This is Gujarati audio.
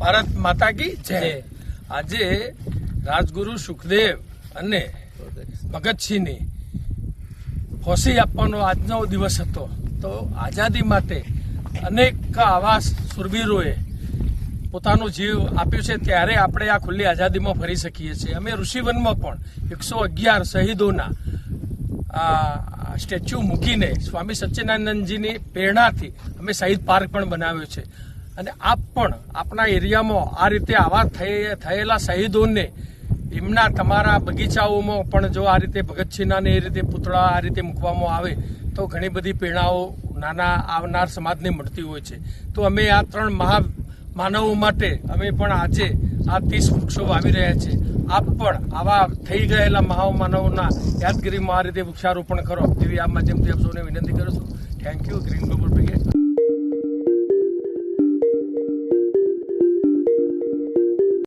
ભારત માતા કી જય। આજે રાજગુરુ સુખદેવ અને ભગતસિંહની ફોસી આપવાનો આજનો દિવસ હતો। તો આઝાદી માટે અનેક આવા શૂરવીરોએ પોતાનો જીવ આપ્યો છે, ત્યારે આપણે આ ખુલ્લી આઝાદીમાં ફરી શકીએ છીએ। અમે ઋષિવનમાં પણ 111 શહીદોના સ્ટેચ્યુ મૂકીને સ્વામી સચ્ચિદાનંદજીની પ્રેરણાથી અમે શહીદ પાર્ક પણ બનાવ્યો છે। અને આપ પણ આપણા એરિયામાં આ રીતે આવા થયેલા શહીદોને એમના તમારા બગીચાઓમાં પણ જો આ રીતે ભગતસિંહના એ રીતે પૂતળા આ રીતે મૂકવામાં આવે તો ઘણી બધી પ્રેરણાઓ નાના આવનાર સમાજને મળતી હોય છે। તો અમે આ 3 માનવો માટે અમે પણ આજે આ 30 વૃક્ષો વાવી રહ્યા છીએ। આપ પણ આવા થઈ ગયેલા મહામાનવોના યાદગીરીમાં આ રીતે વૃક્ષારોપણ કરો એવી આ માધ્યમથી આપ સૌને વિનંતી કરું છું। Thank you green global brigade.